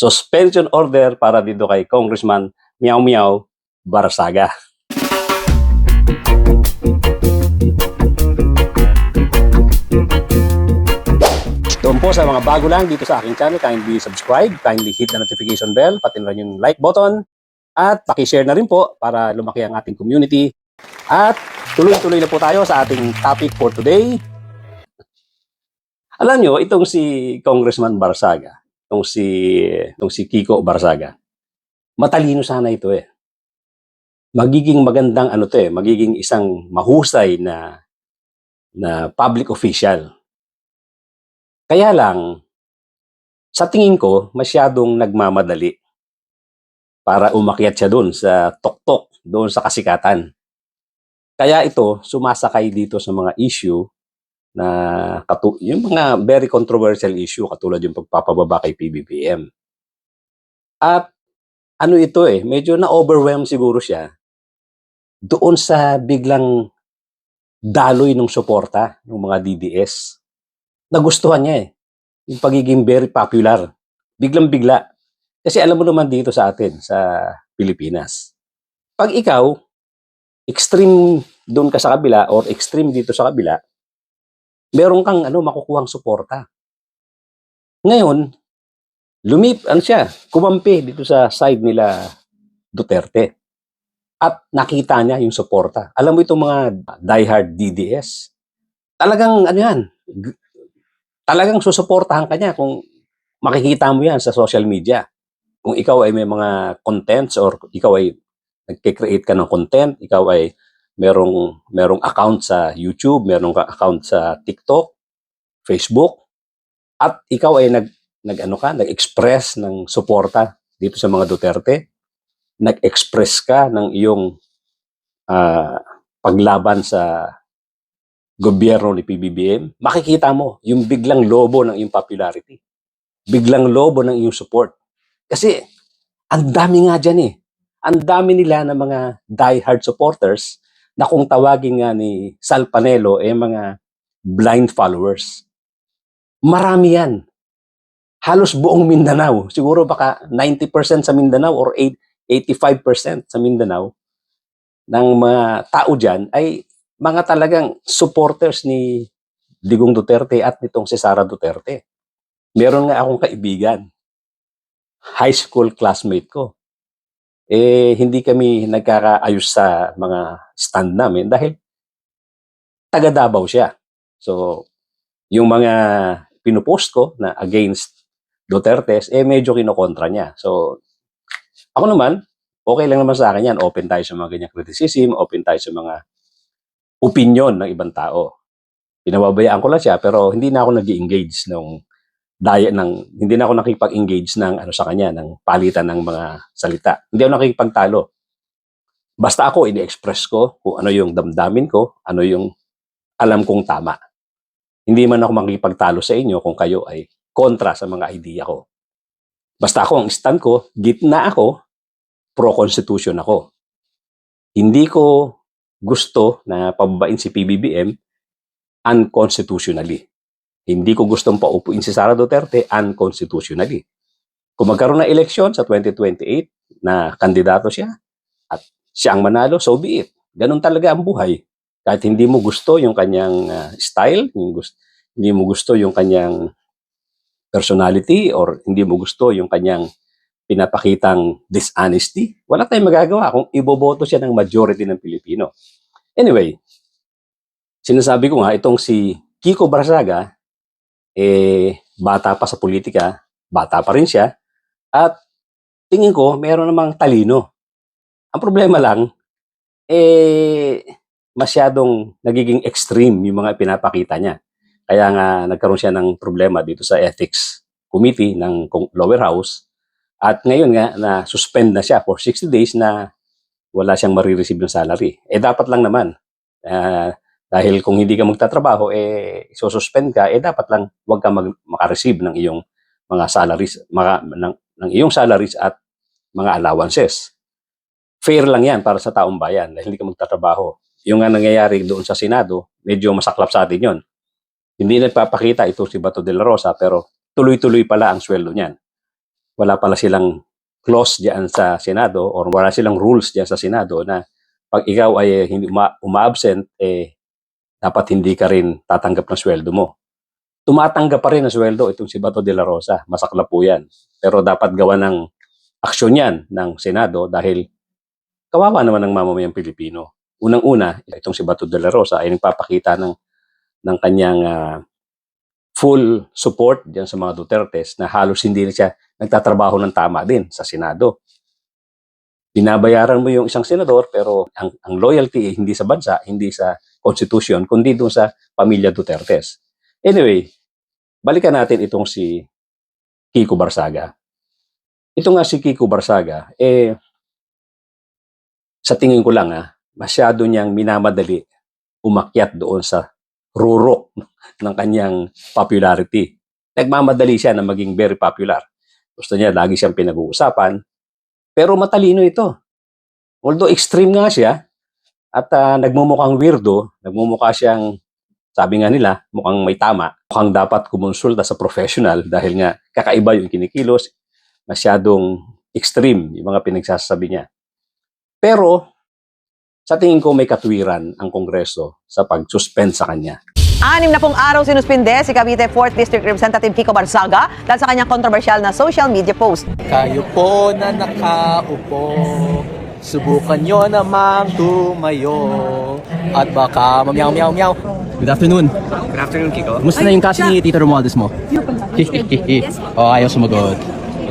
suspension order para dito kay Congressman Meow Meow Barsaga. Doon po sa mga bago lang dito sa aking channel, kindly subscribe, kindly hit the notification bell, pati na rin yung like button, at paki-share na rin po para lumaki ang ating community. At tuloy-tuloy na po tayo sa ating topic for today. Alam nyo, itong si Congressman Barsaga, itong si Kiko Barsaga, matalino sana ito eh. Magiging magandang magiging isang mahusay na public official. Kaya lang, sa tingin ko, masyadong nagmamadali para umakyat siya doon sa tuktok, doon sa kasikatan. Kaya ito, sumasakay dito sa mga issue na yung mga very controversial issue katulad yung pagpapababa kay PBBM. At ano ito medyo na-overwhelm siguro siya doon sa biglang daloy ng suporta ng mga DDS. Nagustuhan niya yung pagiging very popular. Biglang-bigla. Kasi alam mo naman dito sa atin, sa Pilipinas, pag ikaw, extreme doon ka sa kabila or extreme dito sa kabila, meron kang makukuhang suporta. Ngayon, kumampi dito sa side nila Duterte. At nakita niya yung suporta. Alam mo itong mga diehard DDS, talagang talagang susuportahan ka niya kung makikita mo yan sa social media. Kung ikaw ay may mga contents or ikaw ay nagke-create ka ng content, ikaw ay merong account sa YouTube, merong account sa TikTok, Facebook, at ikaw ay nag-express ng suporta dito sa mga Duterte, nag-express ka ng iyong paglaban sa gobyerno ni PBBM, makikita mo yung biglang lobo ng iyong popularity. Biglang lobo ng iyong support. Kasi ang dami nga dyan Ang dami nila ng mga die-hard supporters na kung tawagin nga ni Sal Panelo mga blind followers. Marami yan. Halos buong Mindanao. Siguro baka 90% sa Mindanao or 85% sa Mindanao ng mga tao dyan ay mga talagang supporters ni Digong Duterte at nitong si Sara Duterte. Meron nga akong kaibigan, high school classmate ko. Hindi kami nagkakaayos sa mga stand namin dahil taga Davao siya. So, yung mga pinupost ko na against Duterte, medyo kinokontra niya. So, ako naman, okay lang naman sa akin yan. Open tayo sa mga ganyang criticism, open tayo sa mga opinion ng ibang tao. Pinababayaan ko lang siya pero hindi na ako nag-engage hindi na ako nakipag-engage sa kanya ng palitan ng mga salita. Hindi ako nakikipagtalo. Basta ako ini-express ko kung ano yung damdamin ko, ano yung alam kong tama. Hindi man ako makikipagtalo sa inyo kung kayo ay kontra sa mga idea ko. Basta ako, ang stand ko, gitna ako, pro-constitution ako. Hindi ko gusto na pababain si PBBM unconstitutionally. Hindi ko gustong paupuin si Sara Duterte unconstitutionally. Kung magkaroon ng eleksyon sa 2028 na kandidato siya at siya ang manalo, so be it. Ganun talaga ang buhay. Kahit hindi mo gusto yung kanyang style, hindi mo gusto yung kanyang personality, or hindi mo gusto yung kanyang pinapakitang dishonesty, wala tayong magagawa kung iboboto siya ng majority ng Pilipino. Anyway, sinasabi ko nga, itong si Kiko Barsaga, bata pa sa politika, bata pa rin siya, at tingin ko, meron namang talino. Ang problema lang, masyadong nagiging extreme yung mga pinapakita niya. Kaya nga nagkaroon siya ng problema dito sa Ethics Committee ng Lower House. At ngayon nga, na-suspend na siya for 60 days na wala siyang marireceive ng salary. Dapat lang naman. Dahil kung hindi ka magtatrabaho, sususpend ka, dapat lang huwag ka makareceive ng iyong mga salaries, ng iyong salaries at mga allowances. Fair lang yan para sa taong bayan dahil hindi ka magtatrabaho. Yung nga nangyayari doon sa Senado, medyo masaklap sa atin yun. Hindi nagpapakita ito si Bato de la Rosa pero tuloy-tuloy pala ang sweldo niyan. wala pala silang clause diyan sa Senado or wala silang rules diyan sa Senado na pag ikaw ay hindi uma-absent, dapat hindi ka rin tatanggap ng sweldo mo. Tumatanggap pa rin ng sweldo itong si Bato de la Rosa. Masaklap po yan. Pero dapat gawa ng aksyon yan ng Senado dahil kawawa naman ng mamamayang Pilipino. Unang-una, itong si Bato de la Rosa ay nagpapakita ng kanyang full support diyan sa mga Dutertes na halos hindi na siya nagtatrabaho ng tama din sa Senado. Binabayaran mo yung isang senador pero ang loyalty hindi sa bansa, hindi sa constitution, kundi doon sa pamilya Dutertes. Anyway, balikan natin itong si Kiko Barsaga. Ito nga si Kiko Barsaga, sa tingin ko lang masyado niyang minamadali umakyat doon sa rurok ng kanyang popularity. Nagmamadali siya na maging very popular. Gusto niya, lagi siyang pinag-uusapan. Pero matalino ito. Although extreme nga siya, at nagmumukhang weirdo, nagmumukha siyang, sabi nga nila, mukhang may tama. Mukhang dapat kumonsulta sa professional dahil nga kakaiba yung kinikilos, masyadong extreme yung mga pinagsasabi niya. Pero, sa tingin ko may katwiran ang Kongreso sa pag-suspend sa kanya. 6 na pong araw sinuspinde si Cavite 4th District Representative Kiko Barsaga dahil sa kanyang kontrobersyal na social media post. Kayo po na nakaupo, subukan nyo namang tumayo at baka mamyaw-meow-meow. Good afternoon. Good afternoon, Kiko. Kumusta na yung kasi ni Tito Romualdez mo? Ayaw sumagot.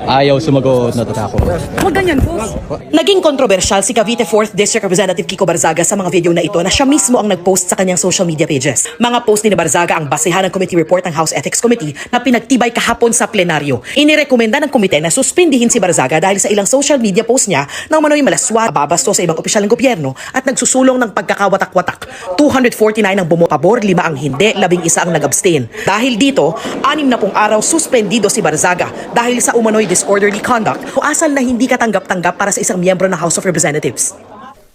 Ayaw sumagot, natatakot. Huwag ganyan, boss. Naging kontrobersyal si Cavite 4th District Representative Kiko Barzaga sa mga video na ito na siya mismo ang nag-post sa kanyang social media pages. Mga post ni Barzaga ang basehan ng committee report ng House Ethics Committee na pinagtibay kahapon sa plenaryo. Inirekomenda ng komite na suspindihin si Barzaga dahil sa ilang social media post niya na umano'y malaswa, babasto sa ibang opisyal ng gobyerno at nagsusulong ng pagkakawatak-watak. 249 ang bumopabor, 5 ang hindi, 11 ang nag-abstain. Dahil dito, 6 na pong araw suspendido si Barzaga dahil sa umano'y disorderly conduct o asal na hindi katanggap-tanggap para sa isang miyembro ng House of Representatives.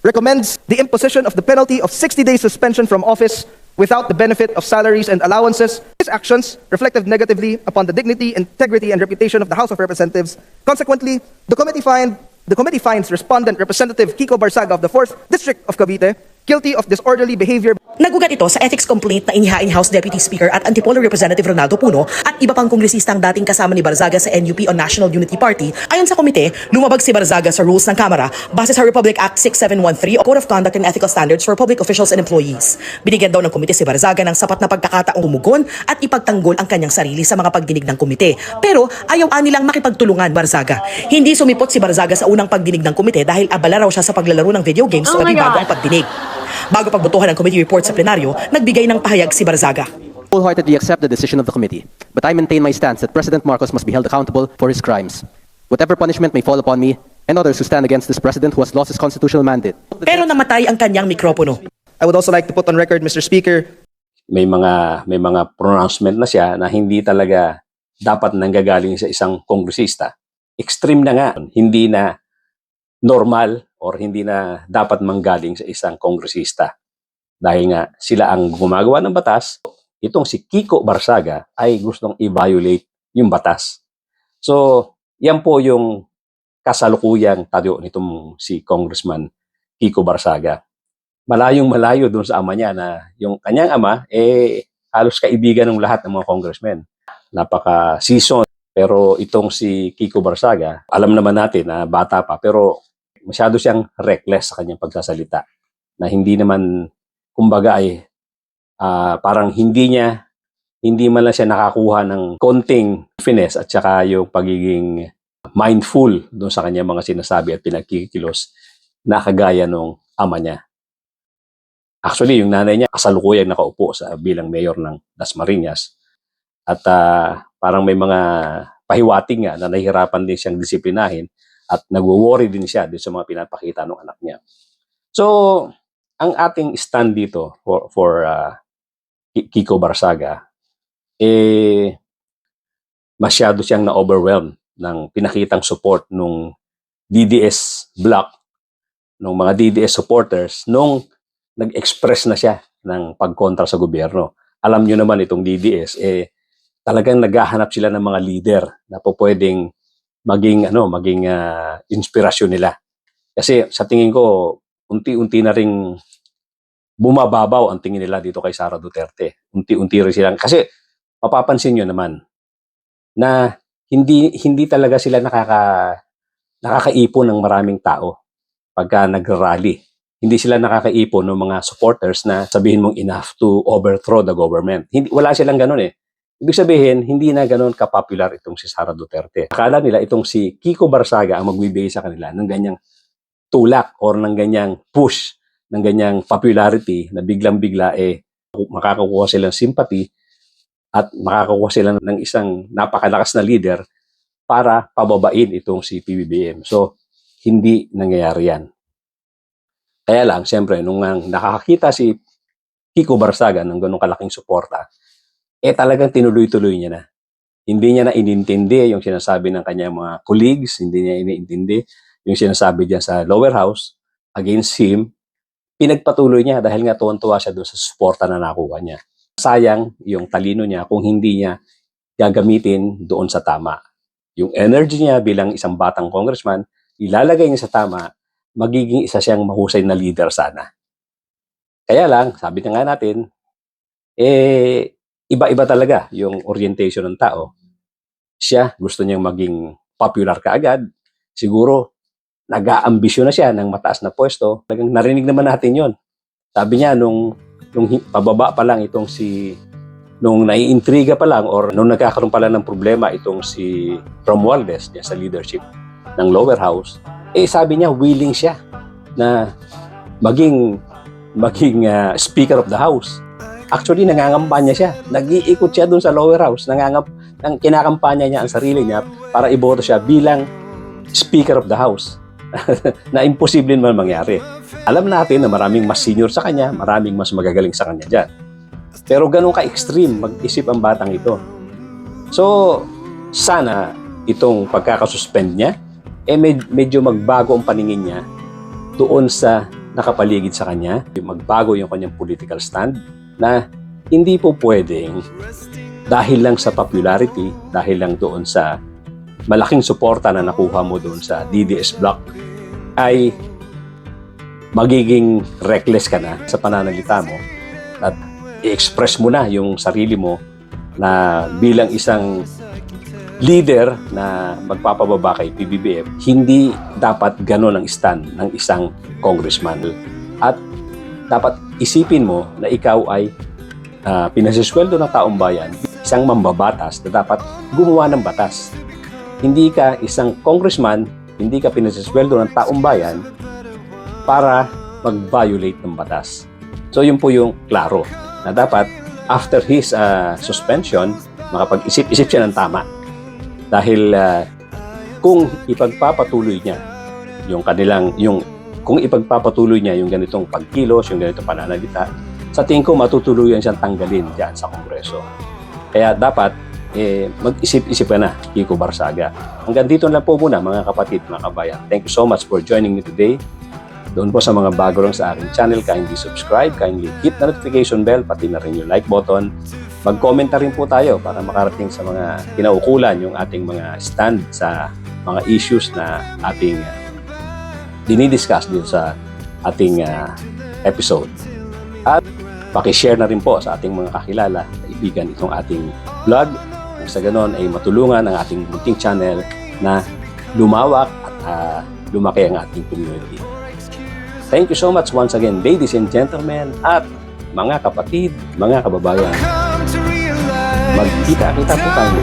Recommends the imposition of the penalty of 60 days suspension from office without the benefit of salaries and allowances. His actions reflected negatively upon the dignity, integrity, and reputation of the House of Representatives. Consequently, the committee finds respondent Representative Kiko Barsaga of the 4th District of Cavite guilty of disorderly behavior. Nagugat ito sa ethics complaint na inihain House Deputy Speaker at Antipolo Representative Ronaldo Puno at iba pang kongresista ang dating kasama ni Barzaga sa NUP o National Unity Party. Ayon sa komite, lumabag si Barzaga sa rules ng Kamara base sa Republic Act 6713 o Code of Conduct and Ethical Standards for Public Officials and Employees. Binigyan daw ng komite si Barzaga ng sapat na pagkakataong umugon at ipagtanggol ang kanyang sarili sa mga pagdinig ng komite. Pero ayaw nilang makipagtulungan Barzaga. Hindi sumipot si Barzaga sa unang pagdinig ng komite dahil abala raw siya sa paglalaro ng video games o bago ang pagdinig. Bago pagbotohan ng committee report sa plenaryo, nagbigay ng pahayag si Barzaga. Wholeheartedly accept the decision of the committee, but I maintain my stance that President Marcos must be held accountable for his crimes. Whatever punishment may fall upon me and others who stand against this president who has lost his constitutional mandate. Pero namatay ang kanyang mikropono. I would also like to put on record, Mr. Speaker, May mga pronouncement na siya na hindi talaga dapat nanggagaling sa isang kongresista. Extreme na nga, hindi na normal or hindi na dapat manggaling sa isang kongresista. Dahil nga sila ang gumagawa ng batas, itong si Kiko Barsaga ay gustong i-violate yung batas. So, yan po yung kasalukuyang tayo nitong si Congressman Kiko Barsaga. Malayong malayo dun sa ama niya na yung kanyang ama, halos kaibigan ng lahat ng mga congressmen. Napaka-seasoned. Pero itong si Kiko Barsaga, alam naman natin na bata pa, pero masyado siyang reckless sa kanyang pagsasalita. Na hindi naman, kumbaga ay parang hindi man lang siya nakakuha ng konting finesse at saka yung pagiging mindful doon sa kanyang mga sinasabi at pinagkikilos na kagaya nung ama niya. Actually, yung nanay niya kasalukuyang nakaupo bilang mayor ng Dasmariñas at parang may mga pahiwating nga na nahihirapan din siyang disiplinahin at nagwo-worry din siya sa mga pinapakita ng anak niya. So, ang ating stand dito for Kiko Barsaga, masyado siyang na-overwhelm ng pinakitang support nung DDS block, ng mga DDS supporters, nung nag-express na siya ng pagkontra sa gobyerno. Alam nyo naman itong DDS, talagang naghahanap sila ng mga leader na po pwedeng maging inspirasyon nila. Kasi sa tingin ko, unti-unti na ring bumababaw ang tingin nila dito kay Sara Duterte. Unti-unti rin silang, kasi mapapansin nyo naman na hindi talaga sila nakakaipon ng maraming tao pagka nagrally. Hindi sila nakakaipon ng mga supporters na sabihin mong enough to overthrow the government. Wala silang ganun eh. Ibig sabihin, hindi na ganun ka-popular itong si Sara Duterte. Akala nila itong si Kiko Barsaga ang magbibigay sa kanila ng ganyang tulak or ng ganyang push, ng ganyang popularity na biglang-bigla makakakuha silang sympathy at makakakuha sila ng isang napakalakas na leader para pababain itong si PBBM. So, hindi nangyayari yan. Kaya lang, siyempre, nung nakakakita si Kiko Barsaga ng ganong kalaking suporta, talagang tinuloy-tuloy niya na. Hindi niya na inintindi yung sinasabi ng kanyang mga colleagues, hindi niya inintindi yung sinasabi diyan sa lower house against him. Pinagpatuloy niya dahil nga tuwan-tuwa siya doon sa suporta na nakuha niya. Sayang yung talino niya kung hindi niya gagamitin doon sa tama. Yung energy niya bilang isang batang congressman, ilalagay niya sa tama, magiging isa siyang mahusay na leader sana. Kaya lang, sabi na nga natin, iba-iba talaga yung orientation ng tao. Siya, gusto niyang maging popular kaagad. Siguro, nag-aambisyon na siya ng mataas na pwesto. Talagang narinig naman natin yon. Sabi niya, nung pababa pa lang nung naiintriga pa lang or nung nagkakaroon pa lang ng problema itong si Romualdez niya sa leadership ng lower house, sabi niya, willing siya na maging Speaker of the House. Actually, nangangampanya siya. Nag-iikot siya dun sa lower house. Kinakampanya niya ang sarili niya para iboto siya bilang Speaker of the House. Na imposible naman mangyari. Alam natin na maraming mas senior sa kanya, maraming mas magagaling sa kanya dyan. Pero ganun ka-extreme mag-isip ang batang ito. So, sana itong pagkakasuspend niya, medyo magbago ang paningin niya doon sa nakapaligid sa kanya. Magbago yung kanyang political stand na hindi po pwedeng dahil lang sa popularity, dahil lang doon sa malaking suporta na nakuha mo doon sa DDS block, ay magiging reckless ka na sa pananalita mo at i-express mo na yung sarili mo na bilang isang leader na magpapababa kay PBBM. Hindi dapat gano'n ang stand ng isang congressman. At dapat isipin mo na ikaw ay pinasisweldo ng taong bayan, isang mambabatas na dapat gumawa ng batas. Hindi ka isang congressman, hindi ka pinasisweldo ng taong bayan para mag-violate ng batas. So yun po yung klaro na dapat after his suspension, makapag-isip-isip siya ng tama. Dahil kung ipagpapatuloy niya kung ipagpapatuloy niya yung ganitong pagkilos, yung ganitong pananalita, sa tingin ko matutuluyan siyang tanggalin diyan sa Kongreso. Kaya dapat mag-isip-isip ka na, Kiko Barsaga. Hanggang dito lang po muna mga kapatid, mga kabayan. Thank you so much for joining me today. Doon po sa mga bago lang sa aking channel, kindly subscribe, kindly hit the notification bell, pati na rin yung like button. Mag-comment na rin po tayo para makarating sa mga kinaukulan yung ating mga stand sa mga issues na ating dinidiscuss dito sa ating episode. At pakishare na rin po sa ating mga kakilala, kaibigan itong ating vlog. Nang sa ganon ay matulungan ang ating munting channel na lumawak at lumaki ang ating community. Thank you so much once again, ladies and gentlemen, at mga kapatid, mga kababayan. Magkita-kita po tayo.